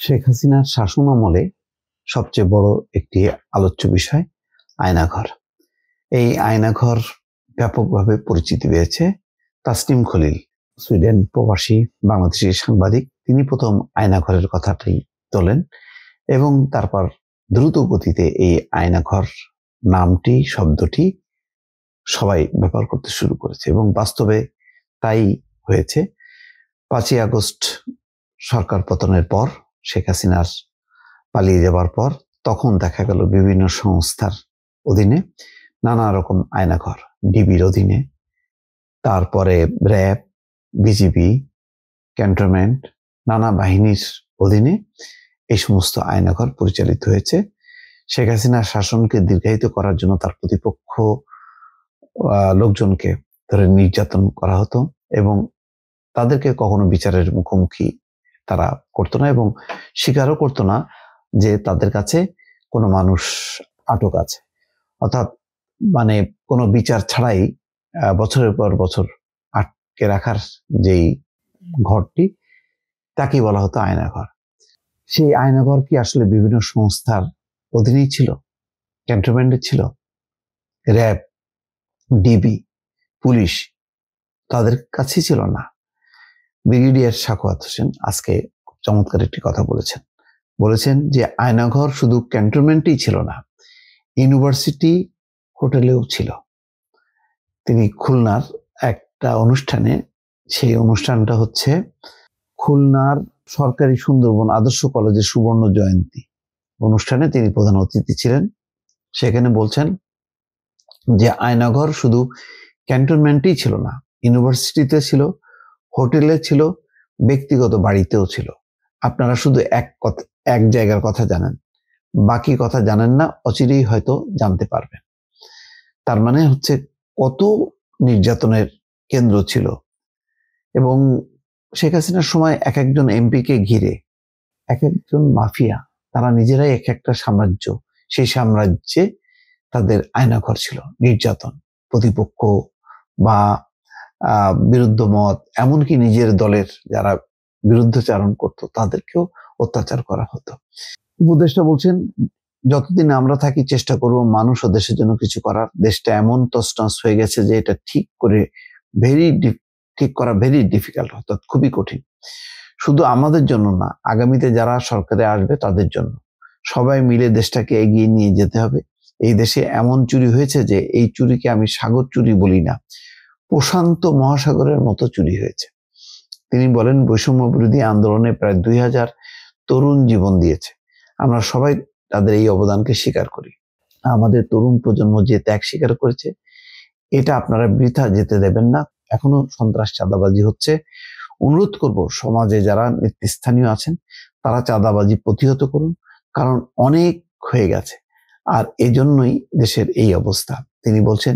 শেখ হাসিনার শাসন আমলে সবচেয়ে বড় একটি আলোচ্য বিষয় আয়নাঘর। এই আয়নাঘর ব্যাপকভাবে পরিচিতি পেয়েছে। তাসনিম খলিল, সুইডেন প্রবাসী বাংলাদেশি সাংবাদিক, তিনি প্রথম আয়নাঘরের কথাটাই তোলেন এবং তারপর দ্রুত গতিতে এই আয়নাঘর নামটি, শব্দটি সবাই ব্যবহার করতে শুরু করেছে এবং বাস্তবে তাই হয়েছে। 5ই আগস্ট সরকার পতনের পর, শেখ হাসিনার পালিয়ে যাবার পর, তখন দেখা গেল বিভিন্ন সংস্থার অধীনে নানা রকম আয়নাঘর, ডিবির অধীনে, তারপরে র্যাব, বিজিবি, ক্যান্টনমেন্ট, নানা বাহিনীর অধীনে এই সমস্ত আয়নাঘর পরিচালিত হয়েছে। শেখ হাসিনার শাসনকে দীর্ঘায়িত করার জন্য তার প্রতিপক্ষ লোকজনকে ধরে নির্যাতন করা হতো এবং তাদেরকে কখনো বিচারের মুখোমুখি তারা করতো না এবং স্বীকারও করতো না যে তাদের কাছে কোনো মানুষ আটক আছে। অর্থাৎ মানে কোনো বিচার ছাড়াই বছরের পর বছর আটকে রাখার যেই ঘরটি, তাকে বলা হতো আয়নাঘর। সেই আয়নাঘর কি আসলে বিভিন্ন সংস্থার অধীনেই ছিল? ক্যান্টনমেন্টে ছিল? র্যাব, ডিবি, পুলিশ তাদের কাছেই ছিল না। ব্রিগেডিয়ার সাখাওয়াত হোসেন আজকে চমৎকার একটি কথা বলেছেন যে আয়নাঘর শুধু ক্যান্টনমেন্টেই ছিল না, ইউনিভার্সিটি হোটেলেও ছিল। তিনি খুলনার একটা অনুষ্ঠানে, সেই অনুষ্ঠানটা হচ্ছে খুলনার সরকারি সুন্দরবন আদর্শ কলেজের সুবর্ণ জয়ন্তী অনুষ্ঠানে তিনি প্রধান অতিথি ছিলেন। সেখানে বলছেন যে আয়নাঘর শুধু ক্যান্টনমেন্টেই ছিল না, ইউনিভার্সিটিতে ছিল, হোটেলে ছিল, ব্যক্তিগত বাড়িতেও ছিল। আপনারা শুধু এক জায়গার কথা জানেন, বাকি কথা জানেন না, অচিরেই হয়তো জানতে পারবেন। তার মানে হচ্ছে কত নির্যাতনের কেন্দ্র ছিল। এবং শেখ হাসিনার সময় এক একজন এমপিকে ঘিরে এক একজন মাফিয়া, তারা নিজেরাই এক একটা সাম্রাজ্য, সেই সাম্রাজ্যে তাদের আয়নাঘর ছিল। নির্যাতন, প্রতিপক্ষ বা বিরুদ্ধ মত, এমনকি নিজের দলের যারা বিরুদ্ধচারণ করতো তাদেরকেও অত্যাচার করা হতো। উপদেষ্টা বলছেন, যতদিন আমরা থাকি চেষ্টা করব মানুষ ও দেশের জন্য কিছু করার। দেশটা এমন তছনছ হয়ে গেছে যে এটা ঠিক করা ভেরি ডিফিকাল্ট, অর্থাৎ খুবই কঠিন। শুধু আমাদের জন্য না, আগামীতে যারা সরকারে আসবে তাদের জন্য। সবাই মিলে দেশটাকে এগিয়ে নিয়ে যেতে হবে। এই দেশে এমন চুরি হয়েছে যে এই চুরিকে আমি সাগর চুরি বলি না, প্রশান্ত মহাসাগরের মতো চুরি হয়েছে। তিনি বলেন, বৈষম্য বিরোধী আন্দোলনে প্রায় 2000 তরুণ জীবন দিয়েছে। আমরা সবাই তাদের এই অবদানকে স্বীকার করি। আমাদের তরুণ প্রজন্ম যে ত্যাগ স্বীকার করেছে, এটা আপনারা বৃথা যেতে দেবেন না। এখনো সন্ত্রাস, চাঁদাবাজি হচ্ছে। অনুরোধ করব, সমাজে যারা নেতৃস্থানীয় আছেন তারা চাঁদাবাজি প্রতিহত করুন, কারণ অনেক হয়ে গেছে আর এজন্যই দেশের এই অবস্থা। তিনি বলছেন,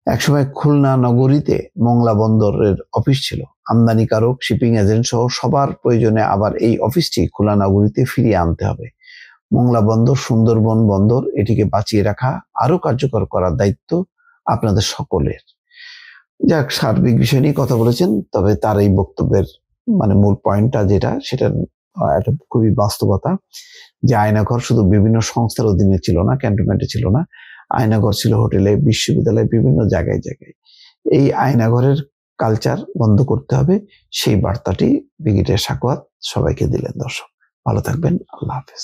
একসময় খুলনা নগরীতে মংলা বন্দরের অফিস ছিল। আমদানিকারক, শিপিং এজেন্ট সহ সবার প্রয়োজনে আবার এই অফিসটি খুলনা নগরীতে ফিরিয়ে আনতে হবে। মংলা বন্দর, সুন্দরবন বন্দর, এটিকে বাঁচিয়ে রাখা, আরো কার্যকর করার দায়িত্ব আপনাদের সকলের। যাক, সার্বিক বিষয় নিয়ে কথা বলেছেন, তবে তার এই বক্তব্যের মূল পয়েন্টটা যেটা, সেটা একটা খুবই বাস্তবতা যে আয়নাঘর শুধু বিভিন্ন সংস্থার অধীনে ছিল না, ক্যান্টনমেন্টে ছিল না। আয়নাঘর ছিল হোটেলে, বিশ্ববিদ্যালয়ে, বিভিন্ন জায়গায়। এই আয়নাঘরের কালচার বন্ধ করতে হবে, সেই বার্তাটি ব্রিগেডিয়ার সাখাওয়াত সবাইকে দিলেন। দর্শক ভালো থাকবেন, আল্লাহ হাফেজ।